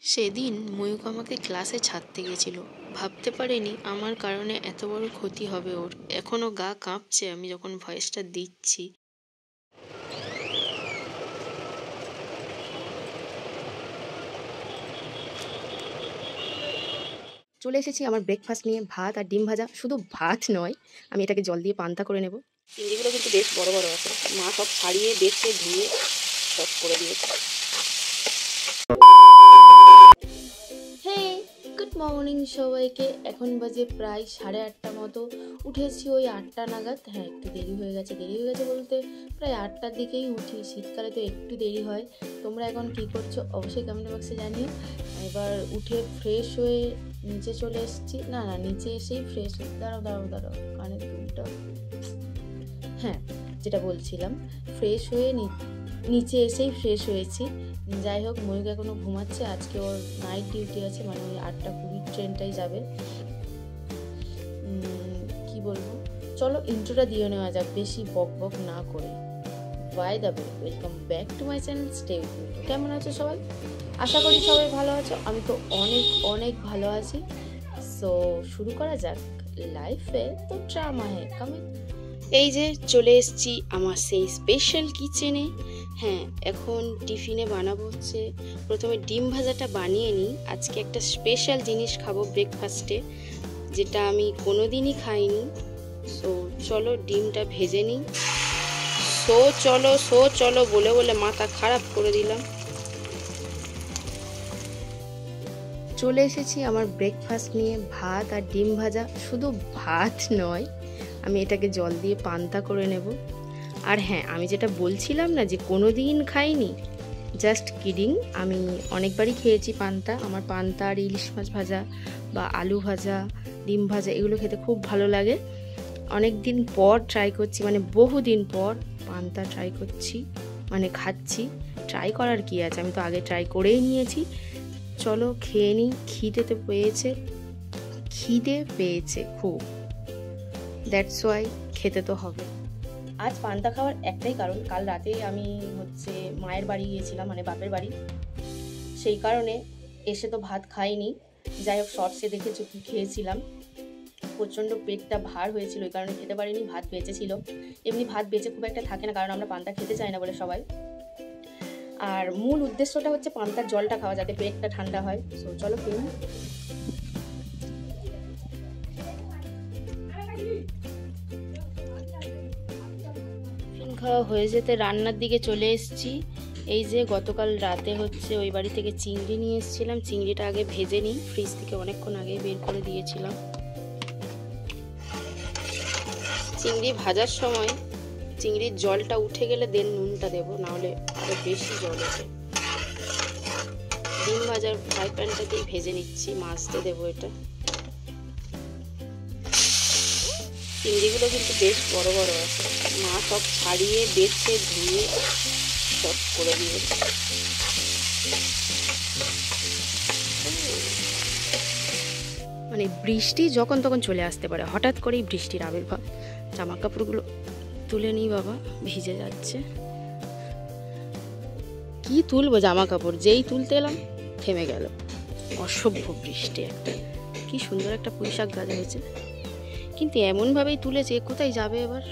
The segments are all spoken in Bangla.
সেদিন ময়ূক আমাকে ক্লাসে ছাড়তে গেছিল। ভাবতে পারিনি আমার কারণে এত বড় ক্ষতি হবে ওর। এখনো গা কাঁপছে আমি যখন ভয়েসটা দিচ্ছি। চলে এসেছি আমার ব্রেকফাস্ট নিয়ে, ভাত আর ডিম ভাজা। শুধু ভাত নয়, আমি এটাকে জল দিয়ে পান্তা করে নেব। চিংড়িগুলো কিন্তু বেশ বড় বড় আছে, মা সব ছাড়িয়ে বেছে ধুয়ে সব করে দিয়েছে। হ্যাঁ, গুড মর্নিং সবাইকে। এখন বাজে প্রায় 8:30 মতো। উঠেছি ওই 8টা নাগাদ। হ্যাঁ, একটু দেরি হয়ে গেছে বলতে প্রায় 8টার দিকেই উঠি। শীতকালে তো একটু দেরি হয়। তোমরা এখন কি করছো অবশ্যই কমেন্ট বক্সে জানিও। এবার উঠে ফ্রেশ হয়ে নিচে চলে এসেছি। না নিচে এসেই ফ্রেশ হয়ে দাঁড়াও কানের দুলটা। হ্যাঁ, যেটা বলছিলাম, ফ্রেশ হয়ে নিচে এসেই ফ্রেশ হয়েছি। যাই হোক, ময়ূক এখনো ঘুমাচ্ছে। আজকে ওর নাইট ডিউটি আছে, মানে ওই 8:20 ট্রেনটাই যাবে। কি বলবো, চলো ইন্ট্রোটা দিয়ে নেওয়া যাক বেশি বক বক না করে। By the way, welcome back to my channel stay with me. কেমন আছো সবাই? আশা করি সবাই ভালো আছো। আমি তো অনেক অনেক ভালো আছি। সো শুরু করা যাক। লাইফে তো ড্রামা হ্যাঁ কামিং। এই যে চলে এসেছি আমার সেই স্পেশাল কিচেনে। হ্যাঁ, এখন টিফিনে বানাবো হচ্ছে, প্রথমে ডিম ভাজাটা বানিয়ে নিই। আজকে একটা স্পেশাল জিনিস খাবো ব্রেকফাস্টে, যেটা আমি কোনোদিনই খাইনি। সো চলো ডিমটা ভেজে নিই। সো চলো বলে বলে মাথা খারাপ করে দিলাম। চলে এসেছি আমার ব্রেকফাস্ট নিয়ে, ভাত আর ডিম ভাজা। শুধু ভাত নয়, আমি এটাকে জল দিয়ে পান্তা করে নেব। আর হ্যাঁ, আমি যেটা বলছিলাম না যে কোনো দিন খাইনি, জাস্ট কিডিং। আমি অনেকবারই খেয়েছি পান্তা। আমার পান্তা আর ইলিশ মাছ ভাজা বা আলু ভাজা, ডিম ভাজা এগুলো খেতে খুব ভালো লাগে। অনেক দিন পর ট্রাই করছি, মানে বহুদিন পর পান্তা ট্রাই করছি, মানে খাচ্ছি। ট্রাই করার কি আছে, আমি তো আগে ট্রাই করেই নিয়েছি। চলো খেয়ে নিই। খিদে পেয়েছে খুব, দ্যাটস ওয়াই খেতে তো হবে। আজ পান্তা খাওয়ার একটাই কারণ, কাল রাতে আমি হচ্ছে মায়ের বাড়ি গিয়েছিলাম, মানে বাপের বাড়ি। সেই কারণে এসে তো ভাত খাইনি। যাই হোক, শর্টসে দেখেছো কি খেয়েছিলাম। প্রচণ্ড পেটটা ভার হয়েছিল, ওই কারণে খেতে পারিনি। ভাত বেঁচেছিল, এমনি ভাত বেঁচে খুব একটা থাকে না, কারণ আমরা পান্তা খেতে চাই না বলে সবাই। আর মূল উদ্দেশ্যটা হচ্ছে পান্তার জলটা খাওয়া, যাতে পেটটা ঠান্ডা হয়। সো চলো খেয়ে নিই। খাওয়া হয়ে যেতে রান্নার দিকে চলে এসেছি। এই যে গতকাল রাতে হচ্ছে ওই বাড়ি থেকে চিংড়ি নিয়ে এসেছিলাম। চিংড়িটা আগে ভেজে নিই, ফ্রিজ থেকে অনেকক্ষণ আগে বের করে দিয়েছিলাম। চিংড়ি ভাজার সময় চিংড়ির জলটা উঠে গেলে দেন নুনটা দেবো, নাহলে আরও বেশি জল ওঠে। ডিম ভাজার ফ্রাই প্যানটাতেই ভেজে নিচ্ছি, মাছতে দেবো এটা। চিংড়িগুলো কিন্তু বেশ বড় বড় আছে, মা সব ছাড়িয়ে বেছে ধুয়ে সব করে দিয়েছে। মানে বৃষ্টি যখন তখন চলে আসতে পারে, হঠাৎ করেই বৃষ্টির আবির্ভাব। জামা কাপড়গুলো তুলে নিই, বাবা ভিজে যাচ্ছে। কি তুলবো জামা কাপড়, যেই তুলতে এলাম থেমে গেল। অসভ্য বৃষ্টি একটা। কি সুন্দর একটা পুঁই শাক গাছ হয়েছে, কিন্তু এমনভাবেই তুলেছে, কোথায় যাবে এবার?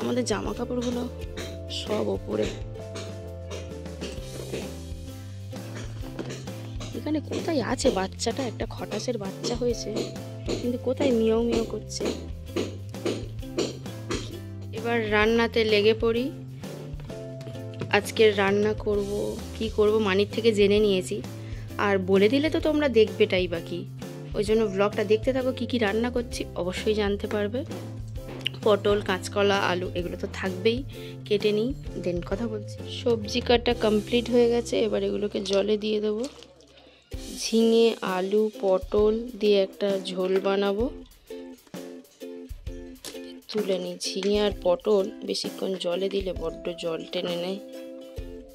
আমাদের জামা কাপড়গুলো সব ওপরে। এখানে কোথায় আছে বাচ্চাটা? একটা খটাসের বাচ্চা হয়েছে, কিন্তু কোথায় মিয়াও মিয়াও করছে। এবার রান্নাতে লেগে পড়ি। আজকের রান্না করব কি করব মানির থেকে জেনে নিয়েছি, আর বলে দিলে তো তোমরা দেখবেটাই বাকি। ওই জন্য ব্লগটা দেখতে থাকো, কি কি রান্না করছি অবশ্যই জানতে পারবে। পটল, কাঁচকলা, আলু এগুলো তো থাকবেই। কেটে নিই, দেন কথা বলছি। সবজি কাটা কমপ্লিট হয়ে গেছে, এবার এগুলোকে জলে দিয়ে দেবো। ঝিঙে, আলু, পটল দিয়ে একটা ঝোল বানাবো। তুলে নিই। ঝিঙে আর পটল বেশিক্ষণ জলে দিলে বড্ড জল টেনে নেয়,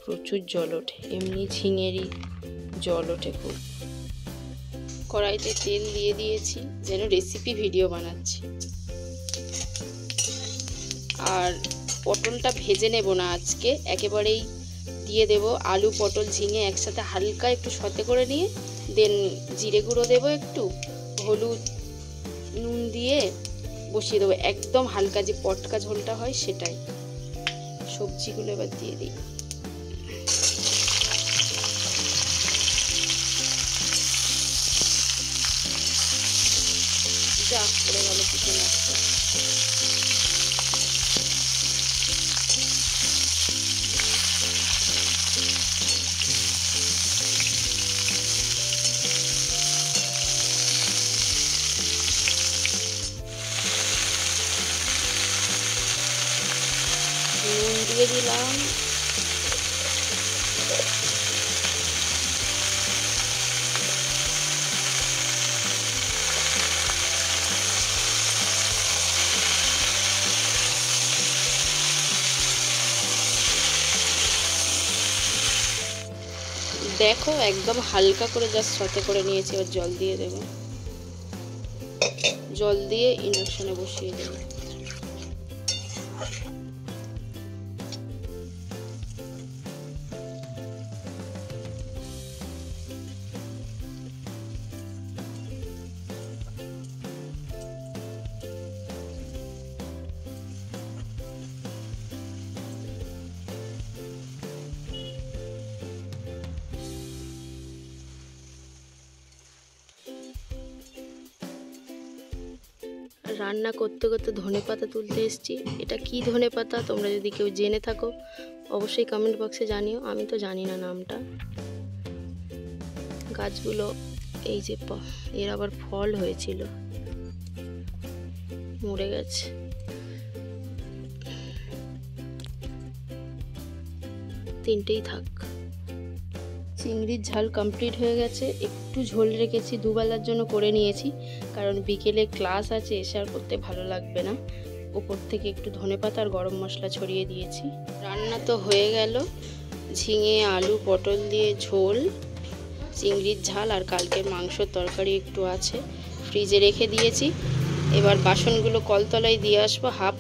প্রচুর জল ওঠে। এমনি ঝিঙেরই জল ওঠে খুব। কড়াইতে তেল দিয়ে দিয়েছি, যেন রেসিপি ভিডিও বানাচ্ছি। আর পটলটা ভেজে নেব না আজকে, একেবারেই দিয়ে দেব আলু পটল ঝিঙে একসাথে হালকা একটু সতে করে নিয়ে, দেন জিরে গুঁড়ো দেবো, একটু হলুদ নুন দিয়ে বসিয়ে দেবো। একদম হালকা যে পটকা ঝোলটা হয় সেটাই। সবজিগুলো এবার দিয়ে দিই। যা করে গেল চিকেন একটা। নুন দিয়ে দিলাম, দেখো একদম হালকা করে জাস্ট সতে করে নিয়েছি। এবার জল দিয়ে দেবো, জল দিয়ে ইন্ডাকশনে বসিয়ে দেবো। রান্না করতে করতে ধনেপাতা তুলতে এসেছি। এটা কি ধনেপাতা তোমরা যদি কেউ জেনে থাকো অবশ্যই কমেন্ট বক্সে জানিও, আমি তো জানি না নামটা। গাছগুলো এই যে এর আবার ফল হয়েছিল, মরে গেছে। তিনটেই থাক। চিংড়ির ঝাল কমপ্লিট হয়ে গেছে। একটু ঝোল রেখেছি, দুবেলার জন্য করে নিয়েছি, কারণ বিকেলে ক্লাস আছে, এসে আর করতে ভালো লাগবে না। উপর থেকে একটু ধনেপাতা আর গরম মশলা ছড়িয়ে দিয়েছি। রান্না তো হয়ে গেল। ঝিঙে আলু পটল দিয়ে ঝোল, চিংড়ির ঝাল আর কালকের মাংসর তরকারি একটু আছে, ফ্রিজে রেখে দিয়েছি। এবার বাসনগুলো কলতলায় দিয়ে আসবো। হাফ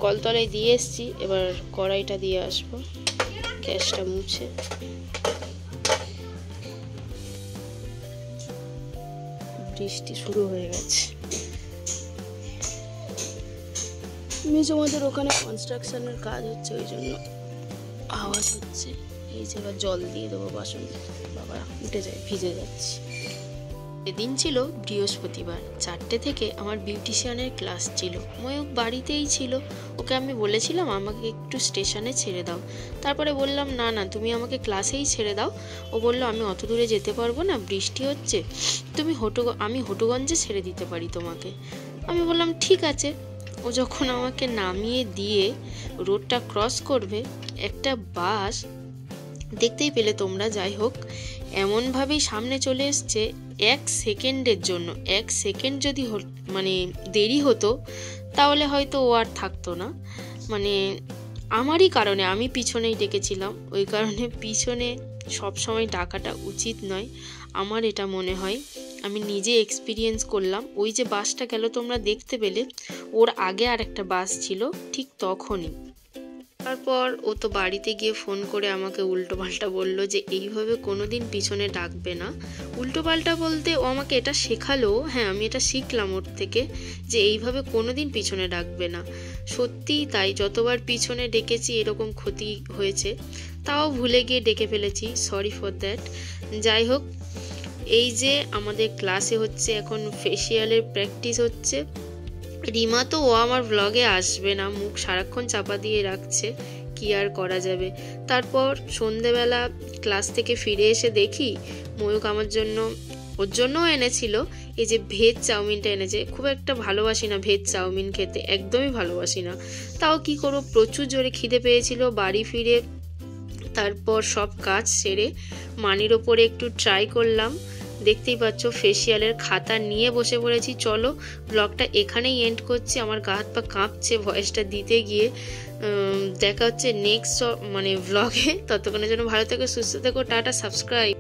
কলতলায় দিয়ে এসছি, এবার কড়াইটা দিয়ে আসবো গ্যাসটা মুছে। বৃষ্টি শুরু হয়ে গেছে। মেজমাদের ওখানে কনস্ট্রাকশনের কাজ হচ্ছে, ওই জন্য আওয়াজ হচ্ছে। এই যে এবার জল দিয়ে দেবো বাসন। বাবা উঠে যায়, ভিজে যাচ্ছে। এদিন ছিল বৃহস্পতিবার, 4টে থেকে আমার বিউটিশিয়ানের ক্লাস ছিল। ময়ূক বাড়িতেই ছিল। ওকে আমি বলেছিলাম আমাকে একটু স্টেশনে ছেড়ে দাও। তারপরে বললাম না না তুমি আমাকে ক্লাসেই ছেড়ে দাও। ও বলল আমি অত দূরে যেতে পারবো না, বৃষ্টি হচ্ছে, তুমি আমি হটুগঞ্জে ছেড়ে দিতে পারি তোমাকে। আমি বললাম ঠিক আছে। ও যখন আমাকে নামিয়ে দিয়ে রোডটা ক্রস করবে, একটা বাস দেখতেই পেলে তোমরা, যাই হোক এমনভাবেই সামনে চলে এসছে। 1 সেকেন্ডের জন্য, 1 সেকেন্ড যদি মানে দেরি হতো তাহলে হয়তো ও আর থাকতো না। মানে আমারই কারণে, আমি পিছনেই ডেকেছিলাম, ওই কারণে পিছনে সবসময় ডাকাটা উচিত নয়, আমার এটা মনে হয়। আমি নিজে এক্সপিরিয়েন্স করলাম। ওই যে বাসটা গেল তোমরা দেখতে পেলে, ওর আগে আর একটা বাস ছিল ঠিক তখনই। তারপর ও তো বাড়িতে গিয়ে ফোন করে আমাকে উল্টোপাল্টা বললো যে এইভাবে কোনোদিন পিছনে ডাকবে না। উল্টোপাল্টা বলতে ও আমাকে এটা শেখালো, হ্যাঁ আমি এটা শিখলাম ওর থেকে, যে এইভাবে কোনোদিন পিছনে ডাকবে না। সত্যিই তাই, যতবার পিছনে ডেকেছি এরকম ক্ষতি হয়েছে, তাও ভুলে গিয়ে ডেকে ফেলেছি, সরি ফর দ্যাট। যাই হোক, এই যে আমাদের ক্লাসে হচ্ছে এখন ফেসিয়ালের প্র্যাকটিস হচ্ছে। রিমা তো ও আমার ব্লগে আসবে না, মুখ সারাক্ষণ চাপা দিয়ে রাখছে, কি আর করা যাবে। তারপর সন্ধেবেলা ক্লাস থেকে ফিরে এসে দেখি ময়ূক আমার জন্য, ওর জন্যও এনেছিল এই যে ভেজ চাউমিনটা এনেছে। খুব একটা ভালোবাসি না ভেজ চাউমিন খেতে, একদমই ভালোবাসি না, তাও কি করবো, প্রচুর জোরে খিদে পেয়েছিল। বাড়ি ফিরে তারপর সব কাজ সেরে মানির ওপরে একটু ট্রাই করলাম। দেখতেই পাচ্ছ ফেসিয়ালের খাতা নিয়ে বসে পড়েছি। চলো ব্লগটা এখানেই এন্ড করছি, আমার গা হাত পা কাঁপছে ভয়েসটা দিতে গিয়ে। দেখা হচ্ছে নেক্সট ব্লগে। ততক্ষণের জন্য ভালো থেকো, সুস্থ থেকো, টাটা, সাবস্ক্রাইব।